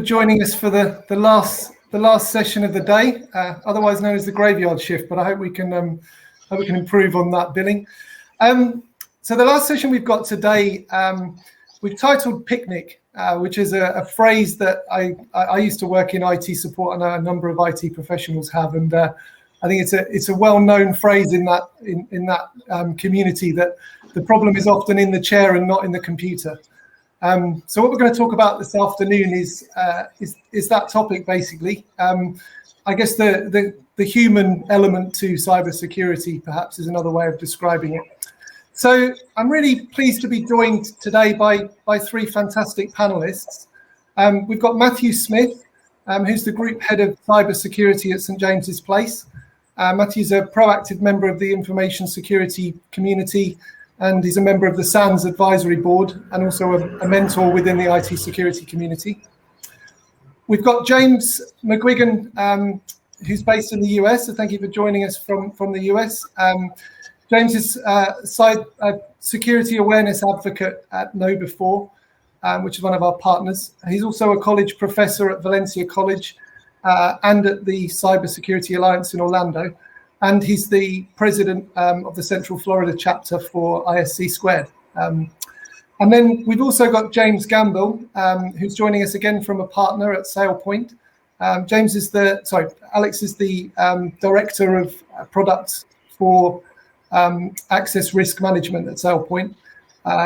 Joining us for the last session of the day, otherwise known as the graveyard shift. But I hope we can improve on that billing. So the last session we've got today, we've titled "Picnic," which is a phrase that I used to work in IT support, and a number of IT professionals have, and I think it's a well-known phrase in that community, that the problem is often in the chair and not in the computer. So what we're going to talk about this afternoon is that topic, basically. I guess the human element to cybersecurity, perhaps, is another way of describing it. So I'm really pleased to be joined today by three fantastic panelists. We've got Matthew Smith, who's the Group Head of Cybersecurity at St James's Place. Matthew's a proactive member of the information security community, and he's a member of the SANS Advisory Board, and also a mentor within the IT security community. We've got James McGuigan, who's based in the US, so thank you for joining us from the US. James is a security awareness advocate at KnowBe4, which is one of our partners. He's also a college professor at Valencia College and at the Cybersecurity Alliance in Orlando. And he's the president of the Central Florida chapter for ISC Squared. And then we've also got James Gamble, who's joining us again from a partner at SailPoint. Alex is the director of products for access risk management at SailPoint.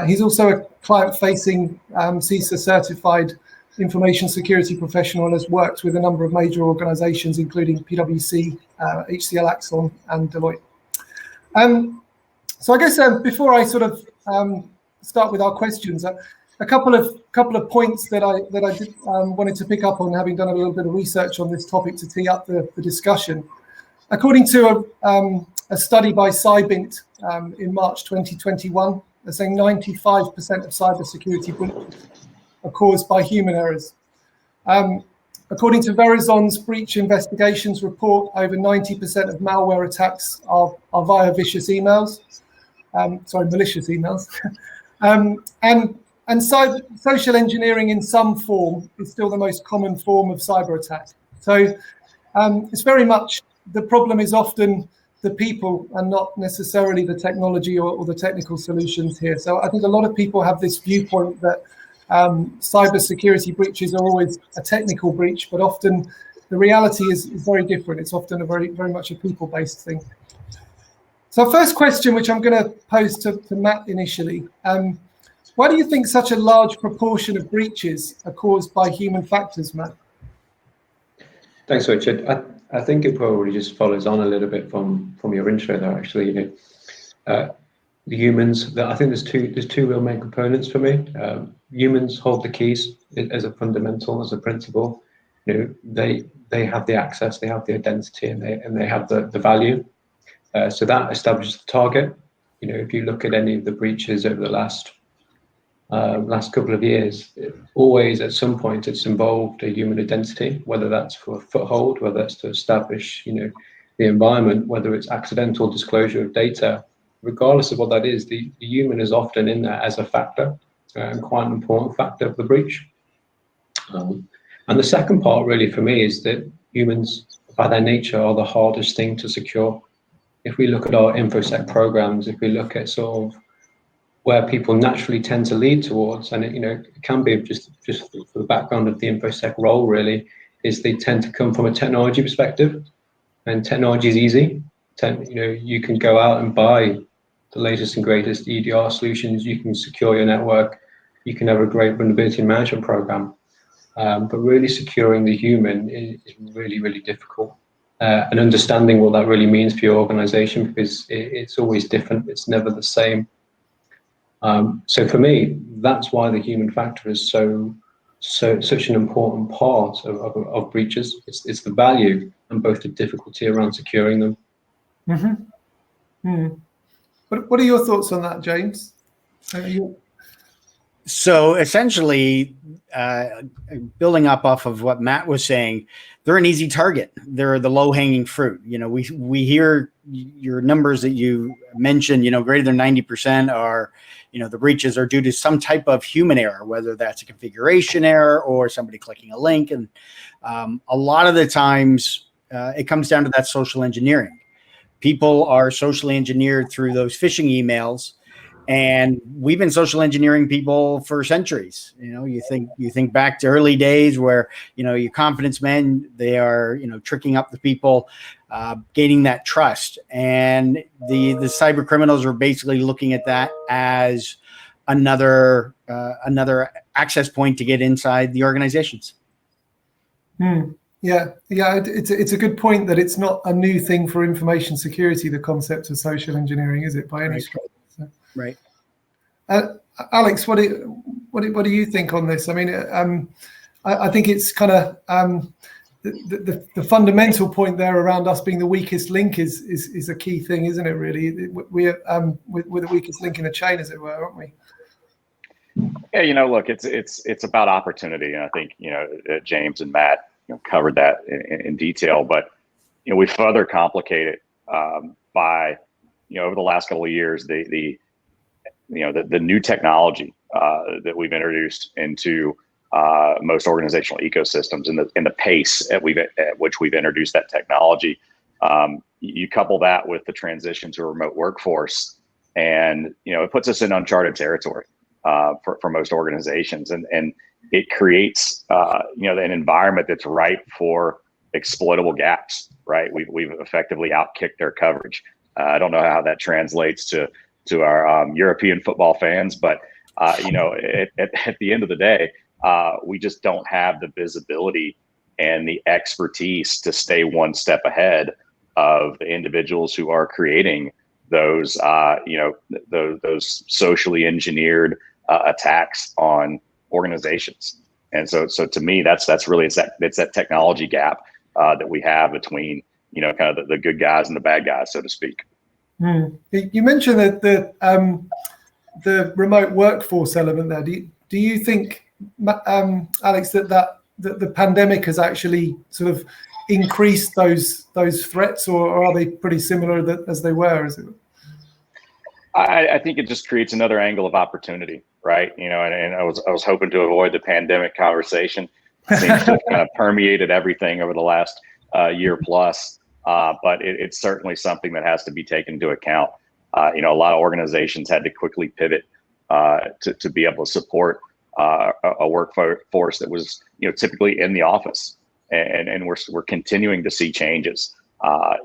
He's also a client-facing CISA certified information security professional, and has worked with a number of major organizations, including PwC, HCL Axon, and Deloitte. So I guess before I sort of start with our questions, a couple of points that I wanted to pick up on, having done a little bit of research on this topic to tee up the discussion. According to a study by Cybint in March 2021, they're saying 95% of cybersecurity breaches are caused by human errors. According to Verizon's breach investigations report, over 90% of malware attacks are via malicious emails. And social engineering in some form is still the most common form of cyber attack. So it's very much, the problem is often the people and not necessarily the technology or the technical solutions here. So I think a lot of people have this viewpoint that cybersecurity breaches are always a technical breach, but often the reality is very different. It's often a very much a people-based thing. So first question, which I'm going to pose to Matt initially, why do you think such a large proportion of breaches are caused by human factors, Matt? Thanks, Richard. I think it probably just follows on a little bit from your intro there, actually. The humans, I think there's two real main components for me. Humans hold the keys as a fundamental, as a principle. They have the access, they have the identity, and they have the value. So that establishes the target. If you look at any of the breaches over the last couple of years, always at some point it's involved a human identity, whether that's for a foothold, whether that's to establish the environment, whether it's accidental disclosure of data. Regardless of what that is, the human is often in there as a factor, and quite an important factor of the breach. And the second part really for me is that humans, by their nature, are the hardest thing to secure. If we look at our InfoSec programs, if we look at sort of where people naturally tend to lead towards, and it can be just for the background of the InfoSec role really, is they tend to come from a technology perspective, and technology is easy. You can go out and buy the latest and greatest EDR solutions, you can secure your network, you can have a great vulnerability management program, but really securing the human is really, really difficult. And understanding what that really means for your organization, because it's always different, it's never the same. So for me, that's why the human factor is such an important part of breaches. It's the value and both the difficulty around securing them. Mm-hmm. What are your thoughts on that, James? So essentially, building up off of what Matt was saying, they're an easy target. They're the low-hanging fruit. We hear your numbers that you mentioned. Greater than 90% are, the breaches are due to some type of human error, whether that's a configuration error or somebody clicking a link. And a lot of the times, it comes down to that social engineering. People are socially engineered through those phishing emails. And we've been social engineering people for centuries. You think back to early days where, your confidence men, they are, tricking up the people, gaining that trust. And the cyber criminals are basically looking at that as another access point to get inside the organizations. Yeah, it's a good point that it's not a new thing for information security, the concept of social engineering, is it, by any stretch? So. Right. Alex, what do you think on this? I mean, I think it's kind of the fundamental point there around us being the weakest link is a key thing, isn't it? Really, we're the weakest link in the chain, as it were, aren't we? Yeah, look, it's about opportunity, and I think James and Matt covered that in detail. But we further complicate it by over the last couple of years the new technology that we've introduced into most organizational ecosystems, and the pace at which we've introduced that technology. You couple that with the transition to a remote workforce, and it puts us in uncharted territory for most organizations, and it creates an environment that's ripe for exploitable gaps. Right, we've effectively outkicked their coverage. I don't know how that translates to our European football fans, but at the end of the day, we just don't have the visibility and the expertise to stay one step ahead of the individuals who are creating those those socially engineered attacks on organizations. And so to me, that's really it's that technology gap that we have between kind of the good guys and the bad guys, so to speak. You mentioned that the remote workforce element there. Do you think, Alex, that the pandemic has actually sort of increased those threats, or are they pretty similar as they were? Is it? I think it just creates another angle of opportunity, right? And I was hoping to avoid the pandemic conversation. It seems to have kind of permeated everything over the last year plus. But it's certainly something that has to be taken into account. A lot of organizations had to quickly pivot to be able to support a workforce that was typically in the office, and we're continuing to see changes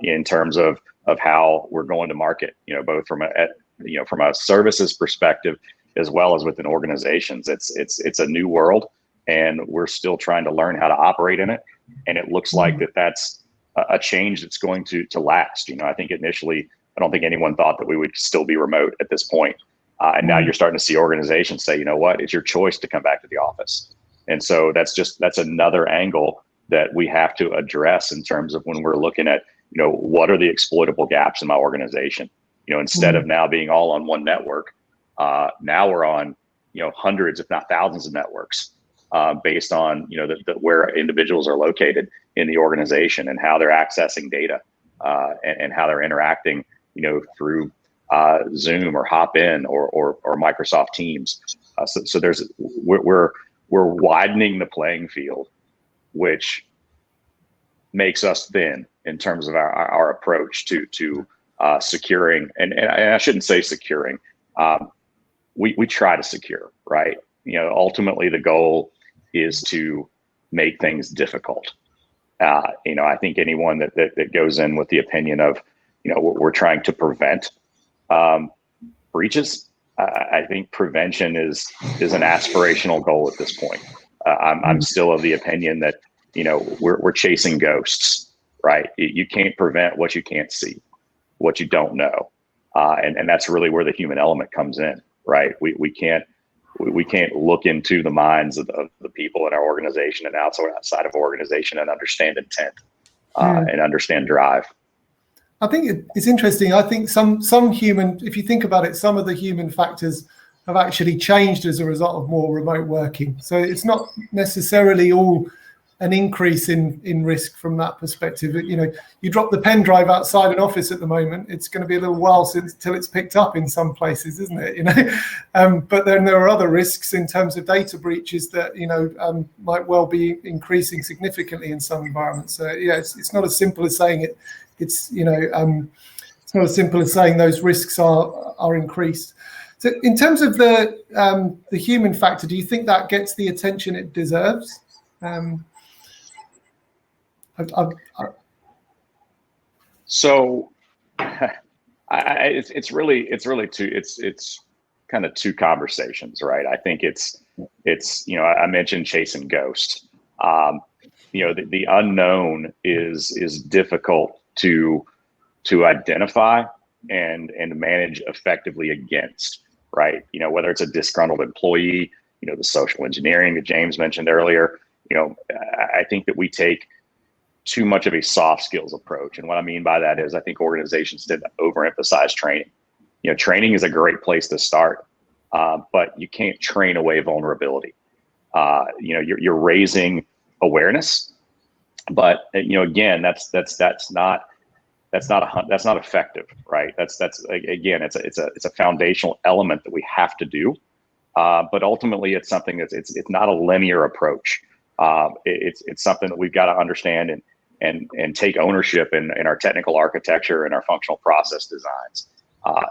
in terms of how we're going to market. Both from a services perspective as well as within organizations. It's a new world, and we're still trying to learn how to operate in it. And it looks like that's a change that's going to last. I think initially, I don't think anyone thought that we would still be remote at this point. And now you're starting to see organizations say, what, it's your choice to come back to the office. And so that's another angle that we have to address in terms of when we're looking at, what are the exploitable gaps in my organization? Instead of now being all on one network, now we're on, hundreds, if not thousands of networks, based on, where individuals are located in the organization and how they're accessing data, and how they're interacting, through Zoom or Hop-in or Microsoft Teams. So we're widening the playing field, which makes us thin in terms of our approach to securing. And I shouldn't say securing. We try to secure, right? Ultimately the goal is to make things difficult. I think anyone that goes in with the opinion of, we're trying to prevent breaches. I think prevention is an aspirational goal at this point. I'm still of the opinion that, we're chasing ghosts, right? You can't prevent what you can't see, what you don't know. And that's really where the human element comes in, right? We can't look into the minds of the people in our organization and outside of organization and understand intent and understand drive. I think it's interesting. I think some human, if you think about it, some of the human factors have actually changed as a result of more remote working. So it's not necessarily all an increase in risk from that perspective. You know, you drop the pen drive outside an office at the moment, it's going to be a little while till it's picked up in some places, isn't it? You know, but then there are other risks in terms of data breaches that, you know, might well be increasing significantly in some environments. So yeah, it's not as simple as saying it. It's, you know, it's not as simple as saying those risks are increased. So in terms of the human factor, do you think that gets the attention it deserves? So it's kind of two conversations, right? I think it's you know, I mentioned chasing ghosts. You know, the unknown is difficult to identify and manage effectively against, right? You know, whether it's a disgruntled employee, you know, the social engineering that James mentioned earlier. You know, I think that we take too much of a soft skills approach. And what I mean by that is I think organizations tend to overemphasize training. You know, training is a great place to start, but you can't train away vulnerability. You know, you're raising awareness, but you know, again, that's not effective, right? That's again, it's a foundational element that we have to do, but ultimately it's something that's it's not a linear approach. It's something that we've got to understand and take ownership in our technical architecture and our functional process designs.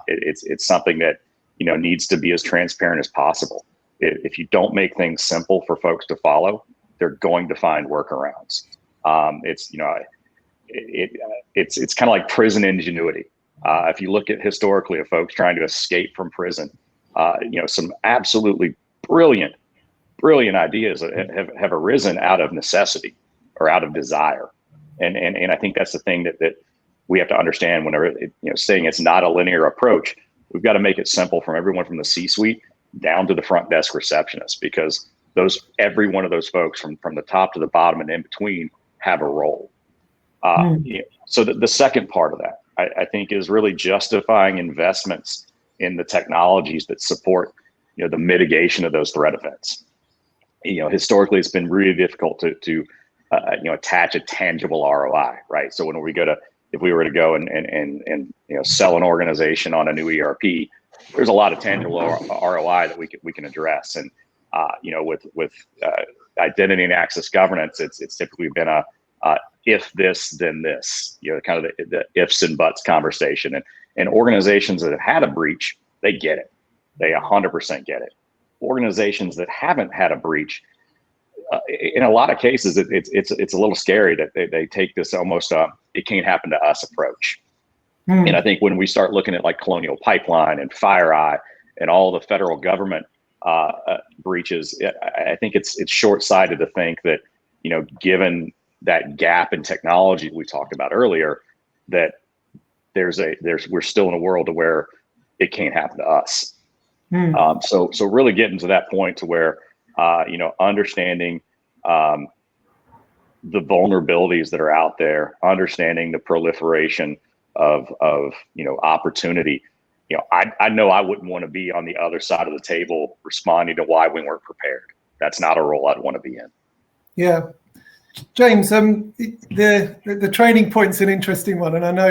It's something that, you know, needs to be as transparent as possible. If you don't make things simple for folks to follow, they're going to find workarounds. It's, you know, it's kind of like prison ingenuity. If you look at historically of folks trying to escape from prison, you know, some absolutely brilliant ideas have arisen out of necessity or out of desire. And I think that's the thing that we have to understand whenever, you know, saying it's not a linear approach. We've got to make it simple from everyone from the C-suite down to the front desk receptionist, because every one of those folks from the top to the bottom and in between have a role. You know, so the second part of that, I think, is really justifying investments in the technologies that support, you know, the mitigation of those threat events. You know, historically, it's been really difficult to you know, attach a tangible ROI, right? So if we were to go and you know, sell an organization on a new ERP, there's a lot of tangible ROI that we can address. And you know, with identity and access governance, it's typically been a if this then this, you know, kind of the ifs and buts conversation. And organizations that have had a breach, they get it. They 100% get it. Organizations that haven't had a breach, in a lot of cases, it's a little scary that they take this almost it can't happen to us approach. And I think when we start looking at like Colonial Pipeline and FireEye and all the federal government breaches, I think it's short-sighted to think that, you know, given that gap in technology we talked about earlier, that we're still in a world where it can't happen to us. So really getting to that point to where, you know, understanding the vulnerabilities that are out there, understanding the proliferation of you know, opportunity. You know, I know I wouldn't want to be on the other side of the table responding to why we weren't prepared. That's not a role I'd want to be in. Yeah. James, the training point's an interesting one, and I know,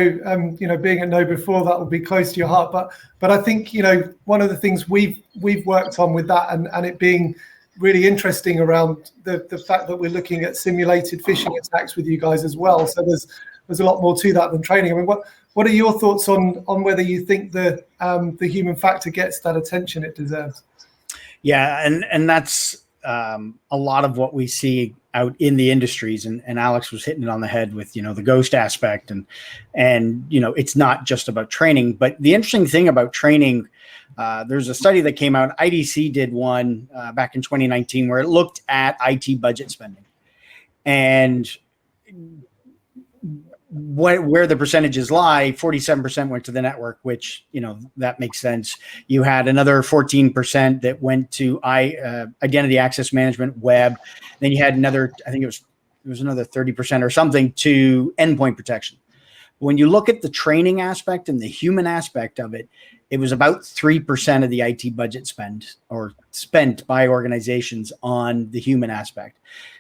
you know, being at Know before, that will be close to your heart. But I think, you know, one of the things we've worked on with that, and it being really interesting around the fact that we're looking at simulated phishing attacks with you guys as well. So there's a lot more to that than training. I mean, what are your thoughts on whether you think the human factor gets that attention it deserves? Yeah, and that's a lot of what we see out in the industries, and Alex was hitting it on the head with, you know, the ghost aspect, and you know, it's not just about training. But the interesting thing about training, there's a study that came out, IDC did one back in 2019, where it looked at IT budget spending and where the percentages lie. 47% went to the network, which, you know, that makes sense. You had another 14% that went to identity access management, web. Then you had another, I think it was another 30% or something to endpoint protection. When you look at the training aspect and the human aspect of it, it was about 3% of the IT budget spent by organizations on the human aspect.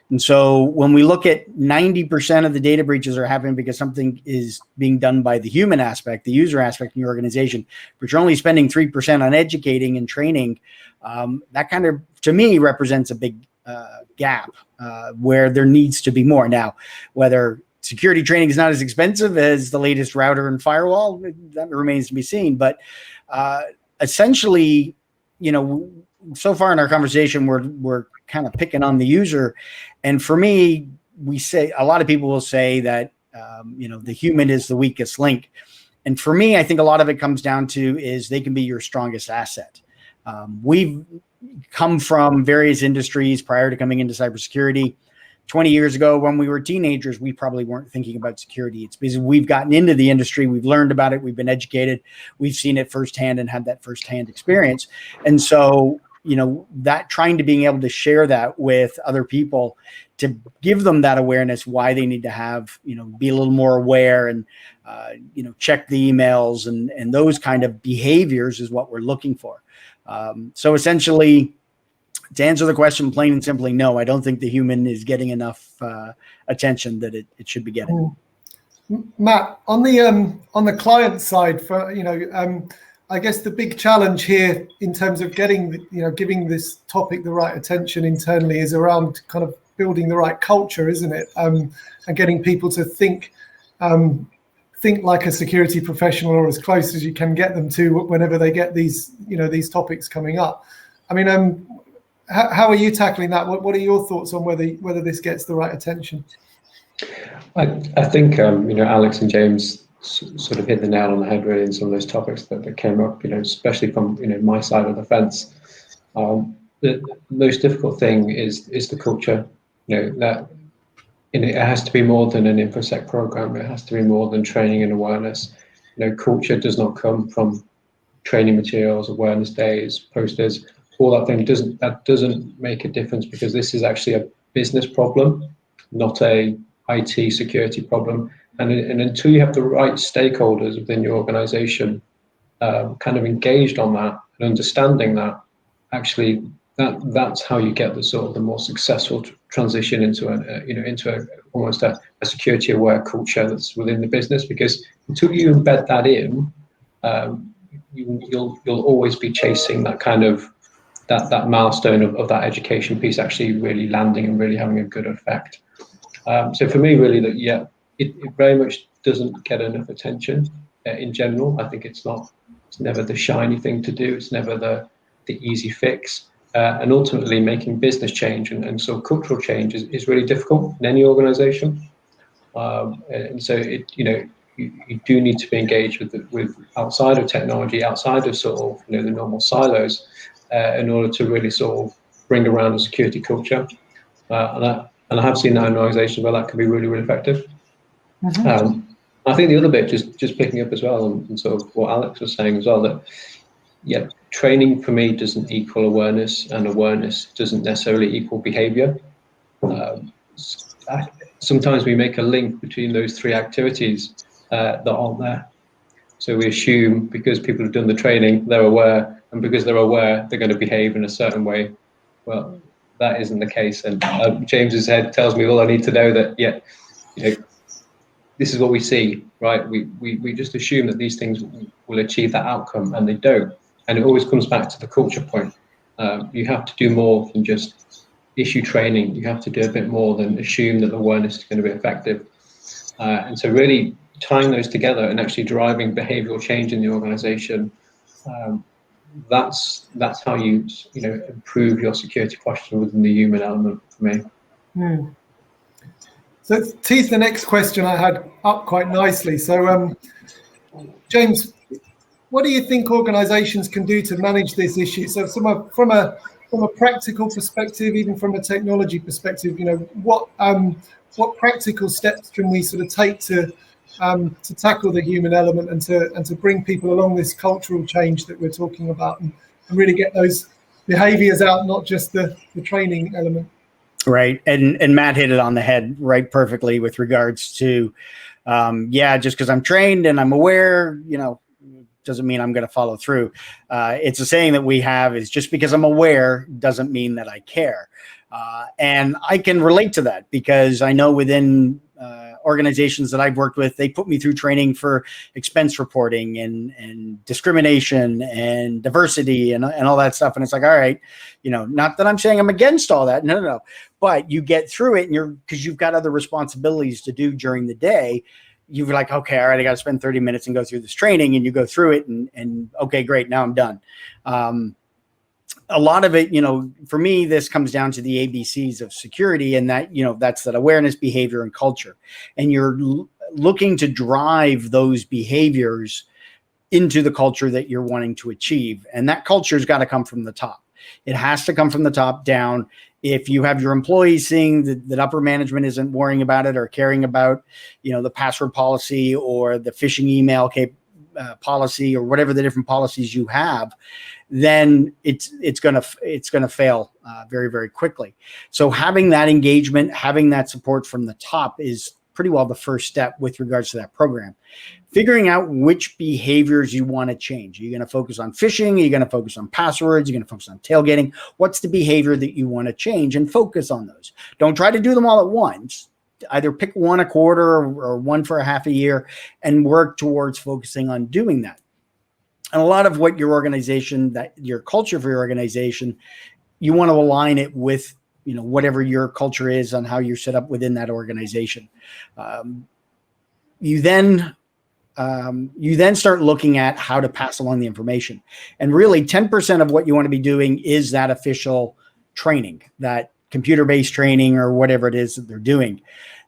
And so when we look at 90% of the data breaches are happening because something is being done by the human aspect, the user aspect in your organization, but you're only spending 3% on educating and training, that kind of, to me, represents a big gap where there needs to be more. Now, whether security training is not as expensive as the latest router and firewall, that remains to be seen. But essentially, so far in our conversation, we're kind of picking on the user. And for me, a lot of people will say that, the human is the weakest link. And for me, I think a lot of it comes down to is they can be your strongest asset. We've come from various industries prior to coming into cybersecurity. 20 years ago, when we were teenagers, we probably weren't thinking about security. It's because we've gotten into the industry, we've learned about it, we've been educated, we've seen it firsthand and had that firsthand experience. And so, that trying to being able to share that with other people to give them that awareness, why they need to have, be a little more aware and, check the emails and those kind of behaviors is what we're looking for. So essentially, to answer the question plain and simply, no, I don't think the human is getting enough attention that it should be getting. Matt, on the client side, I guess the big challenge here in terms of giving this topic the right attention internally is around kind of building the right culture, isn't it? And getting people to think like a security professional, or as close as you can get them to whenever they get these topics coming up. I mean, how are you tackling that? What are your thoughts on whether this gets the right attention? I think Alex and James sort of hit the nail on the head really in some of those topics that came up. Especially from my side of the fence. The most difficult thing is the culture. That it has to be more than an InfoSec program. It has to be more than training and awareness. Culture does not come from training materials, awareness days, posters. All that thing doesn't make a difference, because this is actually a business problem, not a IT security problem. And until you have the right stakeholders within your organization kind of engaged on that and understanding that, actually that's how you get the more successful transition into almost a security aware culture that's within the business. Because until you embed that in, you'll always be chasing that kind of that milestone of that education piece actually really landing and really having a good effect. So for me, really, it very much doesn't get enough attention in general. I think it's never the shiny thing to do. It's never the easy fix. And ultimately, making business change and so cultural change is really difficult in any organization. And so you do need to be engaged with outside of technology, outside of the normal silos, in order to really bring around a security culture. And I have seen that in organizations where that can be really, really effective. Mm-hmm. I think the other bit, just picking up as well, and sort of what Alex was saying as well, that training for me doesn't equal awareness, and awareness doesn't necessarily equal behavior. Sometimes we make a link between those three activities that aren't there. So we assume because people have done the training, they're aware, and because they're aware, they're going to behave in a certain way. Well, that isn't the case. And James's head tells me all I need to know that, this is what we see, right? We just assume that these things will achieve that outcome, and they don't. And it always comes back to the culture point. You have to do more than just issue training. You have to do a bit more than assume that awareness is going to be effective. And so really tying those together and actually driving behavioral change in the organization, that's how you improve your security posture within the human element for me. Hmm. So tease the next question I had up quite nicely. So James, what do you think organizations can do to manage this issue? So from a practical perspective, even from a technology perspective, what practical steps can we sort of take to tackle the human element and to bring people along this cultural change that we're talking about, and really get those behaviors out, not just the training element? Right. And Matt hit it on the head right perfectly with regards to, just because I'm trained and I'm aware, doesn't mean I'm going to follow through. It's a saying that we have is just because I'm aware doesn't mean that I care. And I can relate to that because I know within organizations that I've worked with, they put me through training for expense reporting and discrimination and diversity and all that stuff. And it's like, all right, not that I'm saying I'm against all that. No. But you get through it because you've got other responsibilities to do during the day. You're like, okay, all right, I got to spend 30 minutes and go through this training, and you go through it and okay, great. Now I'm done. A lot of it, for me, this comes down to the ABCs of security, and that, that's that awareness, behavior, and culture. And you're looking to drive those behaviors into the culture that you're wanting to achieve. And that culture's got to come from the top. It has to come from the top down. If you have your employees seeing that upper management isn't worrying about it or caring about, the password policy or the phishing email policy or whatever the different policies you have, then it's gonna fail very, very quickly. So having that engagement, having that support from the top is pretty well the first step with regards to that program. Figuring out which behaviors you want to change. Are you going to focus on phishing? Are you going to focus on passwords? Are you going to focus on tailgating? What's the behavior that you want to change, and focus on those? Don't try to do them all at once. Either pick one a quarter or one for a half a year and work towards focusing on doing that. And a lot of what your organization, that your culture for your organization, you want to align it with, whatever your culture is on how you're set up within that organization. You then start looking at how to pass along the information. And really 10% of what you want to be doing is that official training, that computer-based training or whatever it is that they're doing.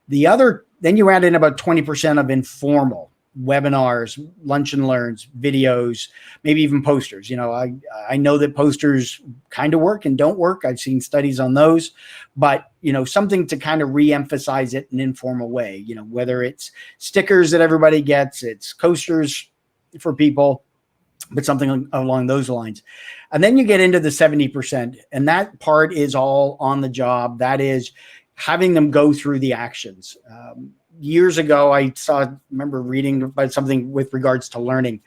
Then you add in about 20% of informal webinars, lunch and learns, videos, maybe even posters. I know that posters kind of work and don't work. I've seen studies on those, but something to kind of re-emphasize it in an informal way, whether it's stickers that everybody gets, it's coasters for people, but something along those lines. And then you get into the 70%, and that part is all on the job. That is having them go through the actions. Years ago, I remember reading about something with regards to learning,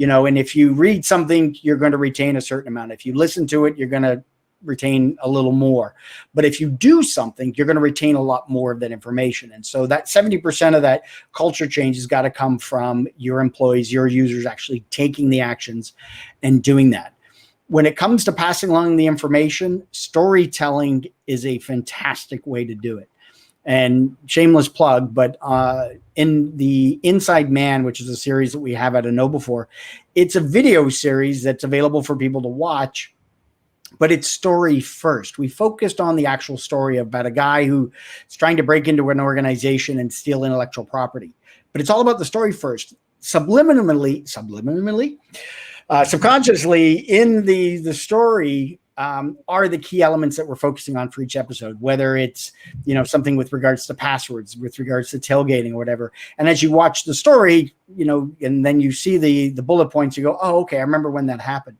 and if you read something, you're going to retain a certain amount. If you listen to it, you're going to retain a little more. But if you do something, you're going to retain a lot more of that information. And so that 70% of that culture change has got to come from your employees, your users actually taking the actions and doing that. When it comes to passing along the information, storytelling is a fantastic way to do it. And shameless plug, but in the Inside Man, which is a series that we have at KnowBe4, it's a video series that's available for people to watch, but it's story first. We focused on the actual story about a guy who is trying to break into an organization and steal intellectual property. But it's all about the story first. Subconsciously in the story are the key elements that we're focusing on for each episode, whether it's, something with regards to passwords, with regards to tailgating or whatever. And as you watch the story, and then you see the bullet points, you go, oh, okay, I remember when that happened.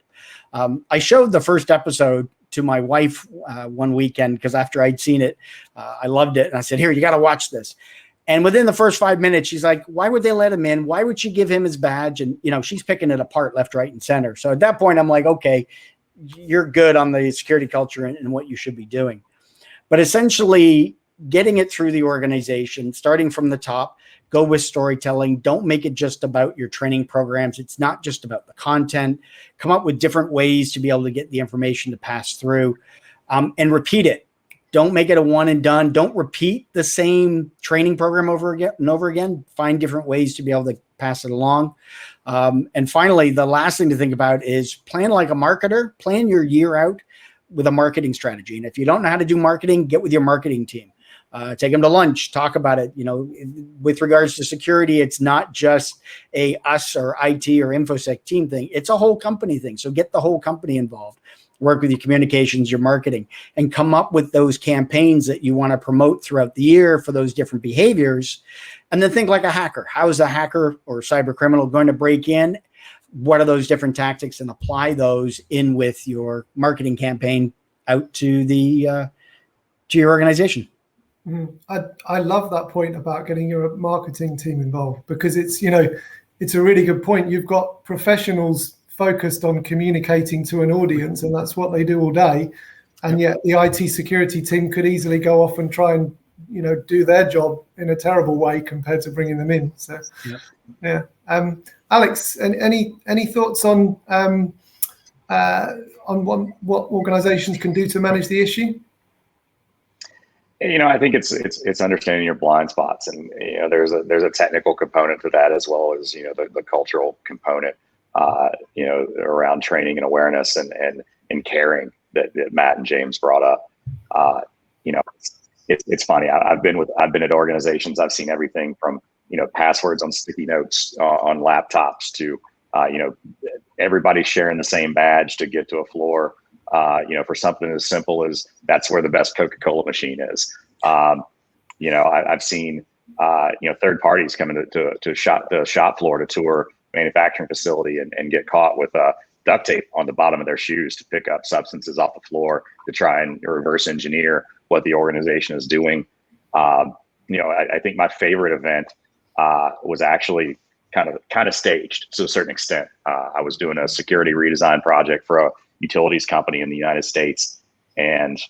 I showed the first episode to my wife one weekend because after I'd seen it, I loved it. And I said, here, you got to watch this. And within the first 5 minutes, she's like, why would they let him in? Why would she give him his badge? And, she's picking it apart left, right, and center. So at that point, I'm like, okay, you're good on the security culture and what you should be doing. But essentially getting it through the organization, starting from the top, go with storytelling. Don't make it just about your training programs. It's not just about the content. Come up with different ways to be able to get the information to pass through, and repeat it. Don't make it a one and done. Don't repeat the same training program over and over again. Find different ways to be able to pass it along. And finally, the last thing to think about is plan like a marketer. Plan your year out with a marketing strategy. And if you don't know how to do marketing, get with your marketing team. Take them to lunch, talk about it. With regards to security, it's not just a us or IT or InfoSec team thing. It's a whole company thing. So get the whole company involved. Work with your communications, your marketing, and come up with those campaigns that you want to promote throughout the year for those different behaviors. And then think like a hacker. How is a hacker or cyber criminal going to break in? What are those different tactics, and apply those in with your marketing campaign out to your organization. I love that point about getting your marketing team involved, because it's, it's a really good point. You've got professionals focused on communicating to an audience, and that's what they do all day. And yet the IT security team could easily go off and try and, do their job in a terrible way compared to bringing them in. So, yeah. Alex, any thoughts on what organizations can do to manage the issue? I think it's understanding your blind spots, and there's a technical component to that as well as the cultural component, around training and awareness and caring that Matt and James brought up. It's funny. I've been at organizations. I've seen everything from passwords on sticky notes on laptops to everybody sharing the same badge to get to a floor. For something as simple as that's where the best Coca-Cola machine is. I've seen third parties coming to the shop floor to tour manufacturing facility and get caught with duct tape on the bottom of their shoes to pick up substances off the floor to try and reverse engineer what the organization is doing. I think my favorite event was actually kind of staged to a certain extent. I was doing a security redesign project for a utilities company in the United States, and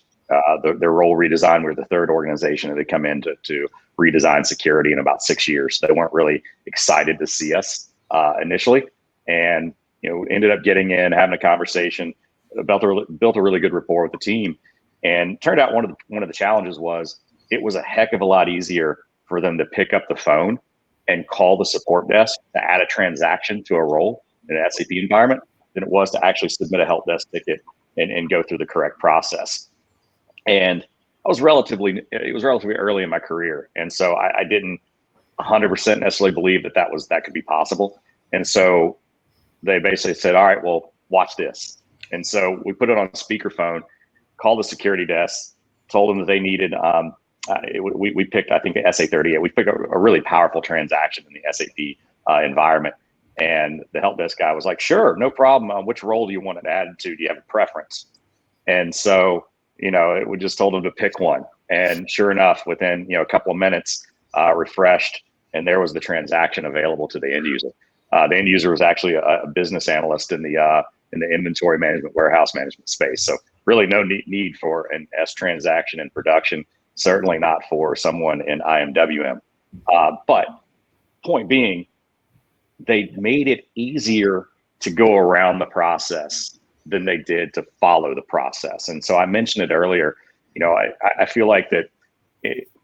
their role redesign. We were the third organization that had come in to redesign security in about 6 years. They weren't really excited to see us initially, and ended up getting in, having a conversation, built a really good rapport with the team, and turned out one of the challenges was it was a heck of a lot easier for them to pick up the phone and call the support desk to add a transaction to a role in an SAP environment than it was to actually submit a help desk ticket and go through the correct process. And it was relatively early in my career. And so I didn't 100% necessarily believe that could be possible. And so they basically said, all right, well, watch this. And so we put it on speakerphone, called the security desk, told them that they needed, we picked, I think, the SA38. We picked a really powerful transaction in the SAP environment. And the help desk guy was like, sure, no problem. Which role do you want it added to? Do you have a preference? And so, we just told them to pick one. And sure enough, within, a couple of minutes, refreshed, and there was the transaction available to the end user. The end user was actually a business analyst in the inventory management, warehouse management space. So really no need for an S transaction in production, certainly not for someone in IMWM. But point being, they made it easier to go around the process than they did to follow the process. And so I mentioned it earlier, I feel like that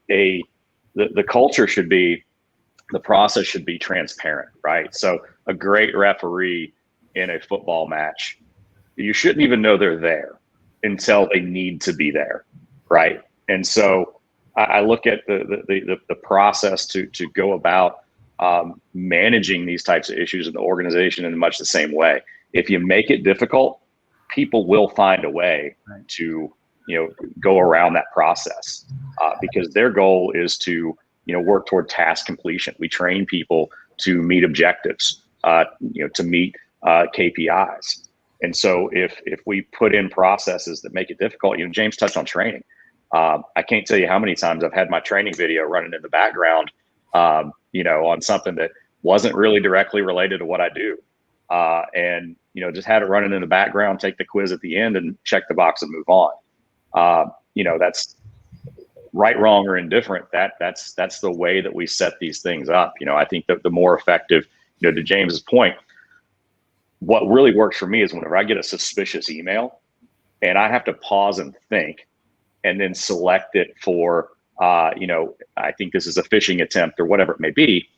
the culture should be, the process should be transparent, right? So a great referee in a football match, you shouldn't even know they're there until they need to be there, right? And so I look at the process to go about managing these types of issues in the organization in much the same way. If you make it difficult, people will find a way to go around that process because their goal is to work toward task completion. We train people to meet objectives, to meet KPIs. And so if we put in processes that make it difficult, James touched on training. I can't tell you how many times I've had my training video running in the background, on something that wasn't really directly related to what I do. And just have it running in the background, take the quiz at the end and check the box and move on. That's right, wrong, or indifferent. That's the way that we set these things up. I think that the more effective, to James's point, what really works for me is whenever I get a suspicious email and I have to pause and think and then select it for, I think this is a phishing attempt or whatever it may be.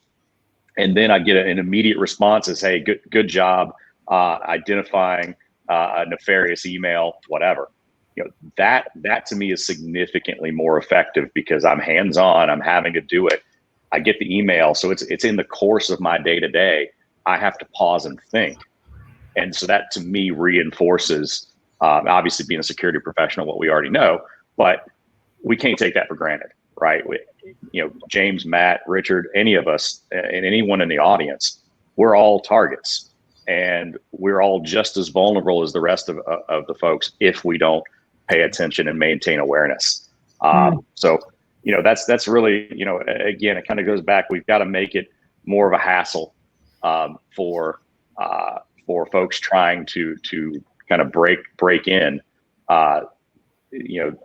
And then I get an immediate response as, hey, good job identifying a nefarious email, whatever. That to me is significantly more effective because I'm hands-on, I'm having to do it. I get the email, so it's in the course of my day-to-day. I have to pause and think. And so that to me reinforces, obviously being a security professional, what we already know, but we can't take that for granted, right? James, Matt, Richard, any of us, and anyone in the audience, we're all targets, and we're all just as vulnerable as the rest of the folks if we don't pay attention and maintain awareness. So, that's really, again, it kind of goes back. We've got to make it more of a hassle for folks trying to kind of break in,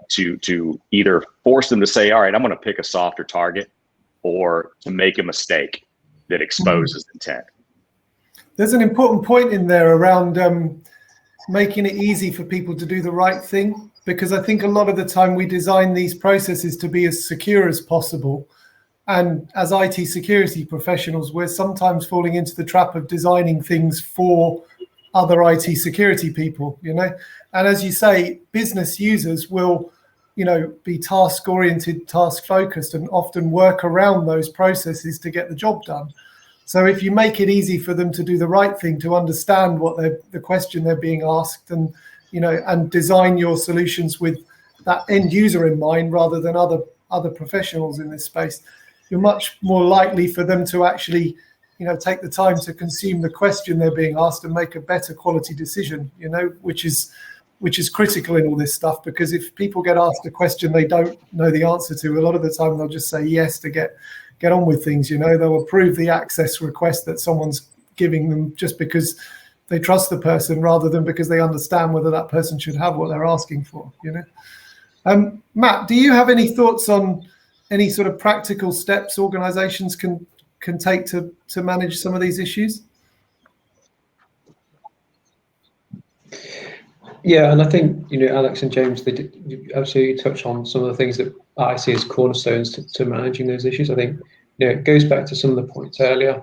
to either force them to say, all right, I'm going to pick a softer target, or to make a mistake that exposes intent. There's an important point in there around making it easy for people to do the right thing, because I think a lot of the time we design these processes to be as secure as possible. And as IT security professionals, we're sometimes falling into the trap of designing things for other IT security people, And as you say, business users will, be task oriented, task focused, and often work around those processes to get the job done. So if you make it easy for them to do the right thing, to understand what the question they're being asked, and and design your solutions with that end user in mind rather than other professionals in this space, you're much more likely for them to actually take the time to consume the question they're being asked and make a better quality decision, which is critical in all this stuff. Because if people get asked a question they don't know the answer to, a lot of the time they'll just say yes to get on with things. They'll approve the access request that someone's giving them just because they trust the person, rather than because they understand whether that person should have what they're asking for. Matt, do you have any thoughts on any sort of practical steps organizations can take to manage some of these issues? Yeah, and I think Alex and James, they did absolutely touch on some of the things that I see as cornerstones to managing those issues. I think it goes back to some of the points earlier.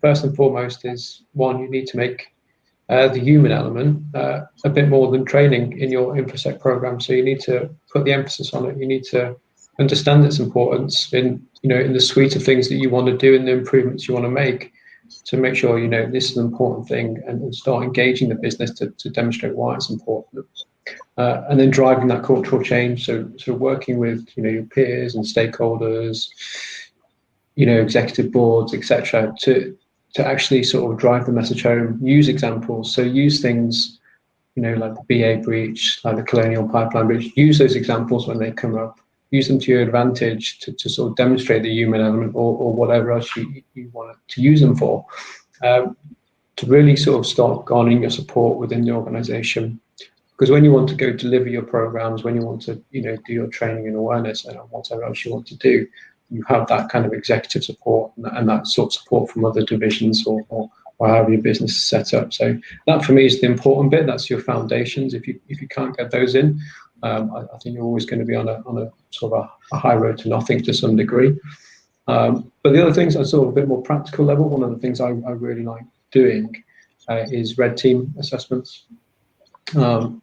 First and foremost is, one, you need to make the human element a bit more than training in your InfoSec program. So you need to put the emphasis on it. You need to understand its importance in the suite of things that you want to do and the improvements you want to make, to make sure this is an important thing, and start engaging the business to demonstrate why it's important, and then driving that cultural change. So working with your peers and stakeholders, executive boards, etc., to actually sort of drive the message home. Use examples. So use things like the BA breach, like the Colonial Pipeline breach. Use those examples when they come up. Use them to your advantage to sort of demonstrate the human element, or whatever else you want to use them for, to really sort of start garnering your support within the organization. Because when you want to go deliver your programs, when you want to do your training and awareness and whatever else you want to do, you have that kind of executive support and that sort of support from other divisions or however your business is set up. So that for me is the important bit. That's your foundations. If you can't get those in, I think you're always going to be on a sort of a high road to nothing to some degree. But the other things are sort of a bit more practical level. One of the things I really like doing is red team assessments. So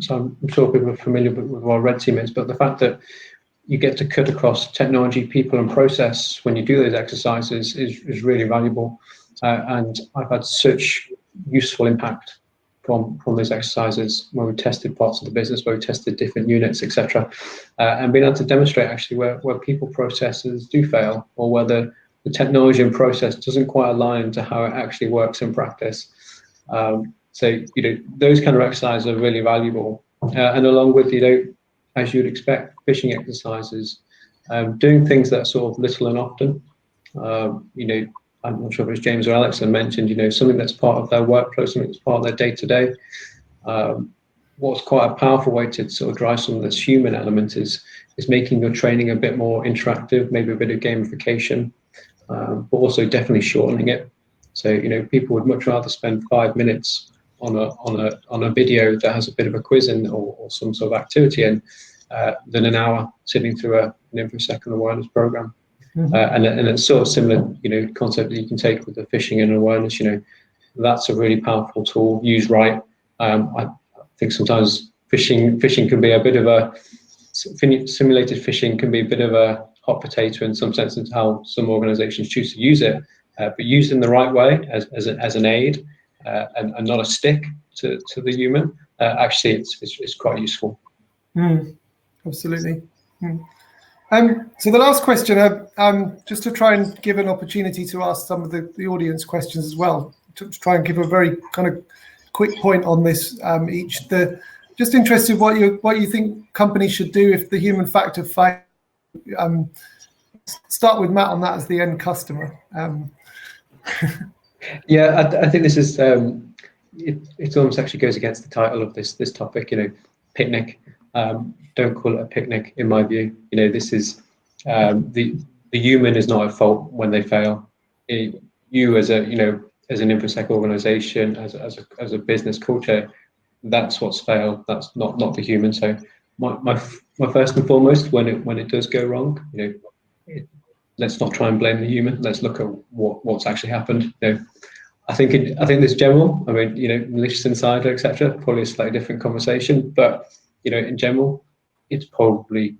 I'm sure people are familiar with what a red team is, but the fact that you get to cut across technology, people, and process when you do those exercises is really valuable. And I've had such useful impact from those exercises where we tested parts of the business, where we tested different units, etc., and being able to demonstrate actually where people processes do fail, or whether the technology and process doesn't quite align to how it actually works in practice. So those kind of exercises are really valuable, and along with as you'd expect, phishing exercises, doing things that are sort of little and often. I'm not sure if it was James or Alex that mentioned, something that's part of their workflow, something that's part of their day-to-day. What's quite a powerful way to sort of drive some of this human element is making your training a bit more interactive, maybe a bit of gamification, but also definitely shortening it. So people would much rather spend 5 minutes on a video that has a bit of a quiz in, or some sort of activity in, than an hour sitting through an InfoSec awareness program. And it's sort of similar, concept that you can take with the phishing and awareness. That's a really powerful tool used right. I think sometimes phishing can be a bit of a simulated phishing can be a bit of a hot potato in some sense, into how some organizations choose to use it, but used in the right way as an aid, and not a stick to the human. Actually, it's quite useful. Absolutely. So the last question, just to try and give an opportunity to ask some of the audience questions as well, to try and give a very kind of quick point on this each. Just interested what you think companies should do if the human factor fails. Start with Matt on that as the end customer. Yeah, I think this is it almost actually goes against the title of this topic. Picnic. Don't call it a picnic, in my view. This is the human is not at fault when they fail. You as as an infosec organization, as a business culture, that's what's failed. That's not the human. So my first and foremost, when it does go wrong, let's not try and blame the human. Let's look at what's actually happened. I think this general. I mean, malicious insider, etc. Probably a slightly different conversation, but in general, it's probably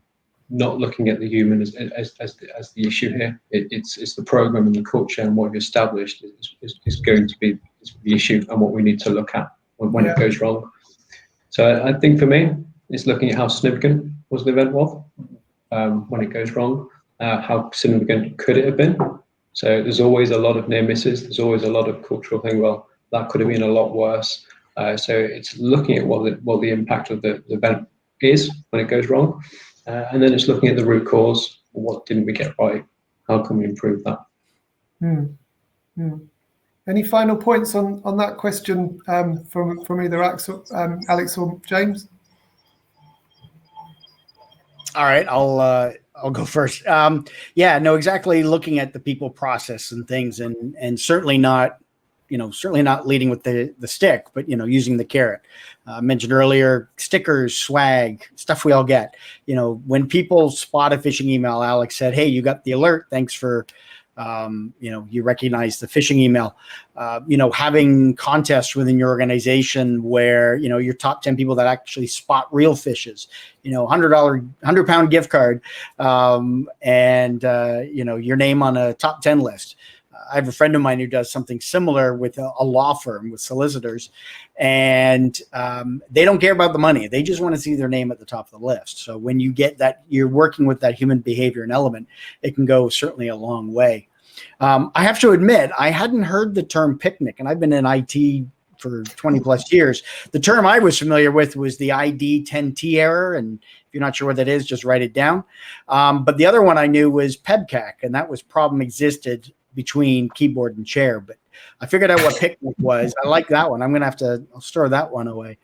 not looking at the human as the issue here. It's the program and the culture and what you established is going to be the issue and what we need to look at when it goes wrong. So I think for me, it's looking at how significant was the event when it goes wrong. How significant could it have been? So there's always a lot of near misses. There's always a lot of cultural thing. Well, that could have been a lot worse. So it's looking at what the impact of the event is when it goes wrong, and then it's looking at the root cause. What didn't we get right? How can we improve that? Any final points on that question from either Alex or James? All right, I'll go first. Yeah, no, exactly. Looking at the people, process, and things, and certainly not leading with the stick, but using the carrot. I mentioned earlier, stickers, swag, stuff we all get. When people spot a phishing email, Alex said, "Hey, you got the alert. Thanks for." You recognize the phishing email, having contests within your organization where, your top 10 people that actually spot real phishes, £100 gift card, and your name on a top 10 list. I have a friend of mine who does something similar with a law firm with solicitors, and they don't care about the money. They just want to see their name at the top of the list. So when you get that, you're working with that human behavior and element, it can go certainly a long way. I have to admit, I hadn't heard the term picnic, and I've been in IT for 20 plus years. The term I was familiar with was the ID 10T error. And if you're not sure what that is, just write it down. But the other one I knew was PEBCAC, and that was problem existed between keyboard and chair. But I figured out what picnic was. I like that one. I'm going to I'll store that one away.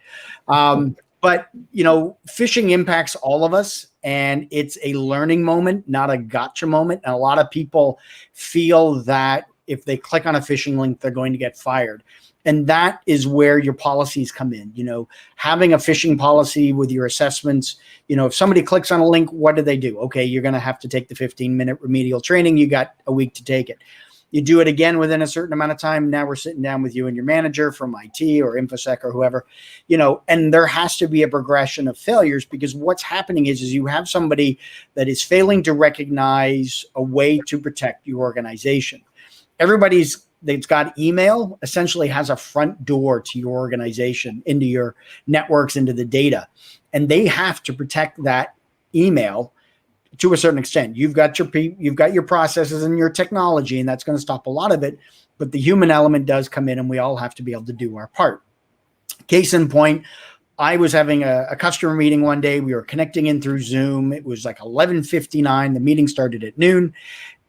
But, phishing impacts all of us, and it's a learning moment, not a gotcha moment. And a lot of people feel that if they click on a phishing link, they're going to get fired. And that is where your policies come in. Having a phishing policy with your assessments, if somebody clicks on a link, what do they do? Okay, you're going to have to take the 15-minute remedial training. You got a week to take it. You do it again within a certain amount of time. Now we're sitting down with you and your manager from IT or InfoSec or whoever, and there has to be a progression of failures, because what's happening is you have somebody that is failing to recognize a way to protect your organization. Everybody's that's got email essentially has a front door to your organization, into your networks, into the data, and they have to protect that email to a certain extent. You've got your processes and your technology, and that's going to stop a lot of it. But the human element does come in, and we all have to be able to do our part. Case in point, I was having a customer meeting one day. We were connecting in through Zoom. It was like 11:59. The meeting started at noon.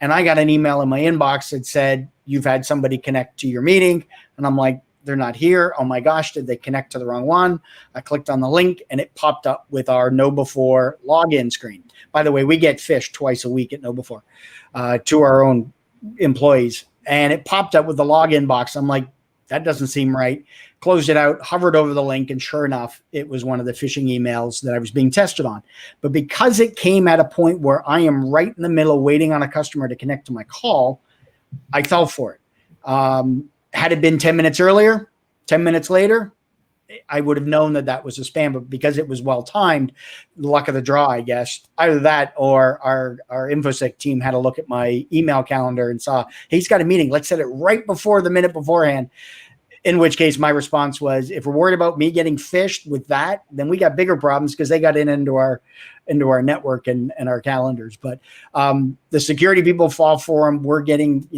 And I got an email in my inbox that said, "You've had somebody connect to your meeting." And I'm like, "They're not here. Oh my gosh, did they connect to the wrong one?" I clicked on the link, and it popped up with our KnowBe4 login screen. By the way, we get phished twice a week at KnowBe4 to our own employees. And it popped up with the login box. I'm like, that doesn't seem right. Closed it out, hovered over the link, and sure enough, it was one of the phishing emails that I was being tested on. But because it came at a point where I am right in the middle waiting on a customer to connect to my call, I fell for it. Had it been 10 minutes earlier, 10 minutes later, I would have known that was a spam. But because it was well-timed, the luck of the draw, I guess, either that or our InfoSec team had a look at my email calendar and saw, hey, he's got a meeting. Let's set it right before the minute beforehand. In which case, my response was, if we're worried about me getting phished with that, then we got bigger problems, because they got into our network and our calendars. But the security people fall for them. We're getting,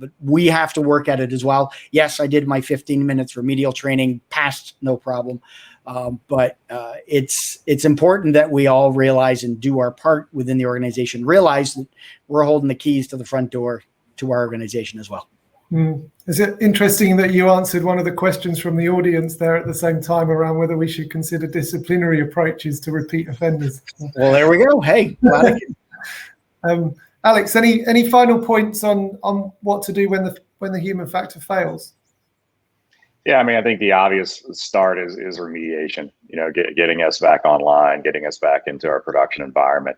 but we have to work at it as well. Yes, I did my 15 minutes remedial training, passed, no problem. But it's important that we all realize and do our part within the organization. Realize that we're holding the keys to the front door to our organization as well. Is it interesting that you answered one of the questions from the audience there at the same time around whether we should consider disciplinary approaches to repeat offenders? Well, there we go. Hey, glad Alex, any final points on what to do when the human factor fails? Yeah, I mean, I think the obvious start is remediation. Getting us back online, getting us back into our production environment,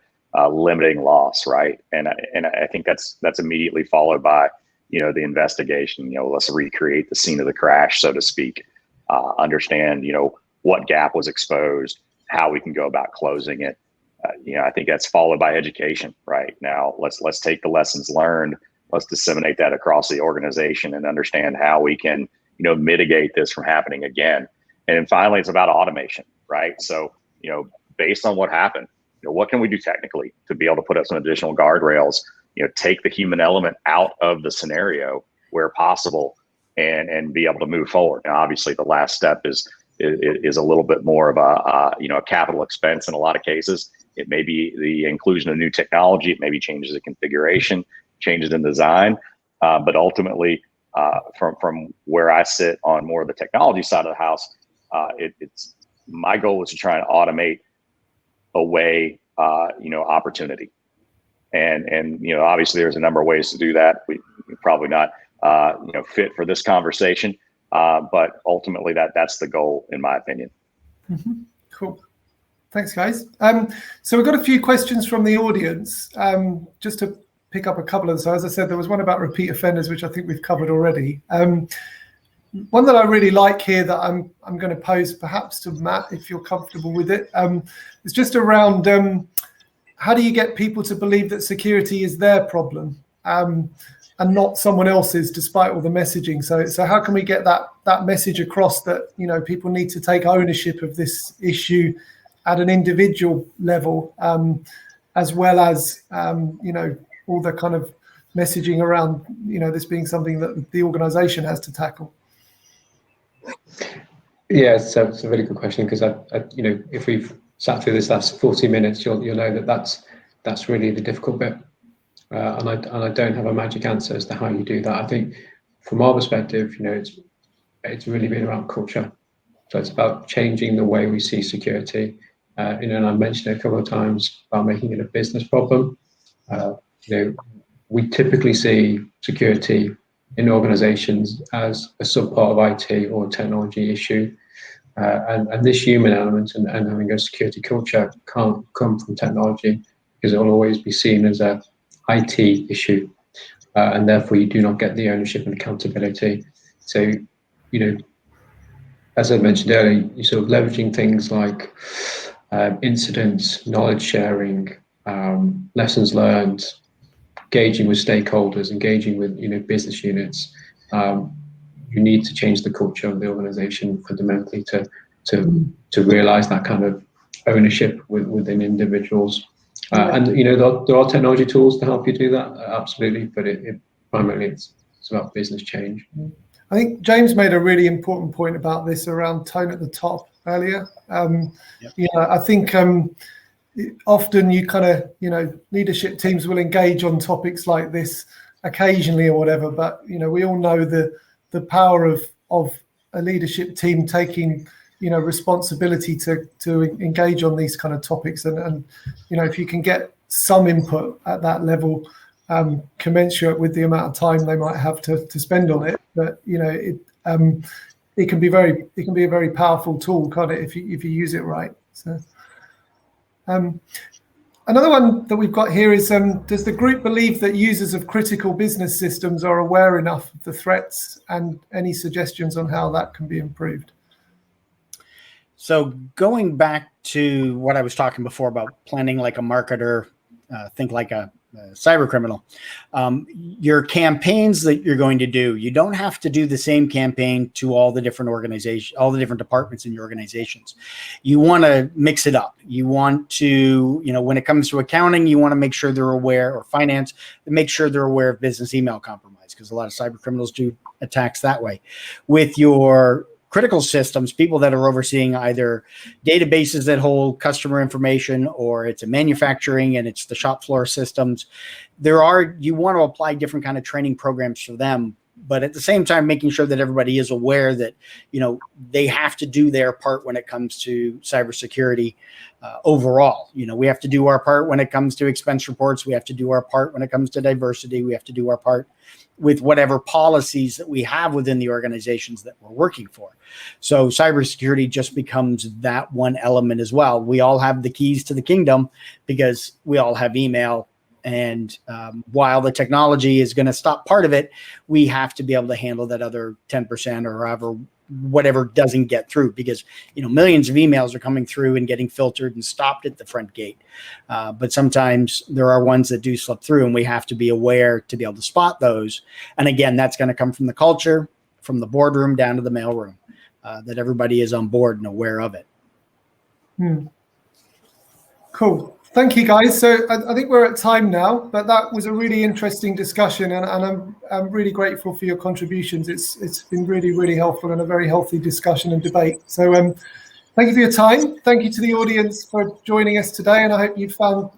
limiting loss, right? And I think that's immediately followed by the investigation. Let's recreate the scene of the crash, so to speak. Understand what gap was exposed, how we can go about closing it. I think that's followed by education. Right now, let's take the lessons learned. Let's disseminate that across the organization and understand how we can mitigate this from happening again. And then finally, it's about automation, right? So, based on what happened, what can we do technically to be able to put up some additional guardrails, take the human element out of the scenario where possible and be able to move forward. Now, obviously, the last step is a little bit more of a capital expense in a lot of cases. It may be the inclusion of new technology. It may be changes in configuration, changes in design, but ultimately, from where I sit on more of the technology side of the house, it's my goal is to try and automate away, opportunity. And obviously there's a number of ways to do that. We probably not, fit for this conversation, but ultimately that's the goal, in my opinion. Mm-hmm. Cool. Thanks, guys. So we've got a few questions from the audience. Just to pick up a couple of them. So as I said, there was one about repeat offenders, which I think we've covered already. One that I really like here that I'm going to pose perhaps to Matt, if you're comfortable with it. It's just around how do you get people to believe that security is their problem and not someone else's, despite all the messaging. So how can we get that message across that people need to take ownership of this issue at an individual level, as well as all the kind of messaging around this being something that the organization has to tackle? Yeah, so it's a really good question, because if we've sat through this last 40 minutes, you'll know that's really the difficult bit, and I don't have a magic answer as to how you do that. I think from our perspective, it's really been around culture. So it's about changing the way we see security. And I mentioned it a couple of times about making it a business problem. We typically see security in organizations as a subpart of IT or technology issue. And this human element and having a security culture can't come from technology, because it will always be seen as a IT issue. And therefore you do not get the ownership and accountability. So, as I mentioned earlier, you're sort of leveraging things like incidents, knowledge sharing, lessons learned, engaging with stakeholders, engaging with business units. You need to change the culture of the organization fundamentally to realize that kind of ownership within individuals. And there are technology tools to help you do that, absolutely, but it primarily it's about business change. I think James made a really important point about this around tone at the top earlier. I think often you kind of, leadership teams will engage on topics like this occasionally or whatever, but we all know the power of a leadership team taking responsibility to engage on these kind of topics, and if you can get some input at that level, commensurate with the amount of time they might have to spend on it, but it can be a very powerful tool, can't it, if you use it right. So another one that we've got here is, does the group believe that users of critical business systems are aware enough of the threats, and any suggestions on how that can be improved? So going back to what I was talking before about planning like a marketer, think like a cyber criminal. Your campaigns that you're going to do, you don't have to do the same campaign to all the different organizations, all the different departments in your organizations. You want to mix it up. You want to, when it comes to accounting, you want to make sure they're aware, or finance, make sure they're aware of business email compromise, because a lot of cyber criminals do attacks that way. With your critical systems, people that are overseeing either databases that hold customer information, or it's a manufacturing and it's the shop floor systems, you want to apply different kind of training programs for them but at the same time, making sure that everybody is aware that, they have to do their part when it comes to cybersecurity overall. We have to do our part when it comes to expense reports. We have to do our part when it comes to diversity. We have to do our part with whatever policies that we have within the organizations that we're working for. So cybersecurity just becomes that one element as well. We all have the keys to the kingdom because we all have email. And while the technology is going to stop part of it, we have to be able to handle that other 10% or whatever doesn't get through, because millions of emails are coming through and getting filtered and stopped at the front gate. But sometimes there are ones that do slip through, and we have to be aware to be able to spot those. And again, that's going to come from the culture, from the boardroom down to the mailroom, that everybody is on board and aware of it. Cool. Thank you, guys. So I think we're at time now, but that was a really interesting discussion, and I'm really grateful for your contributions. It's been really, really helpful and a very healthy discussion and debate. So thank you for your time. Thank you to the audience for joining us today, and I hope you found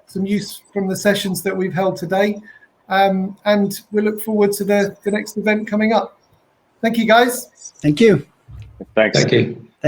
some use from the sessions that we've held today. And we look forward to the next event coming up. Thank you, guys. Thank you. Thanks. Thank you.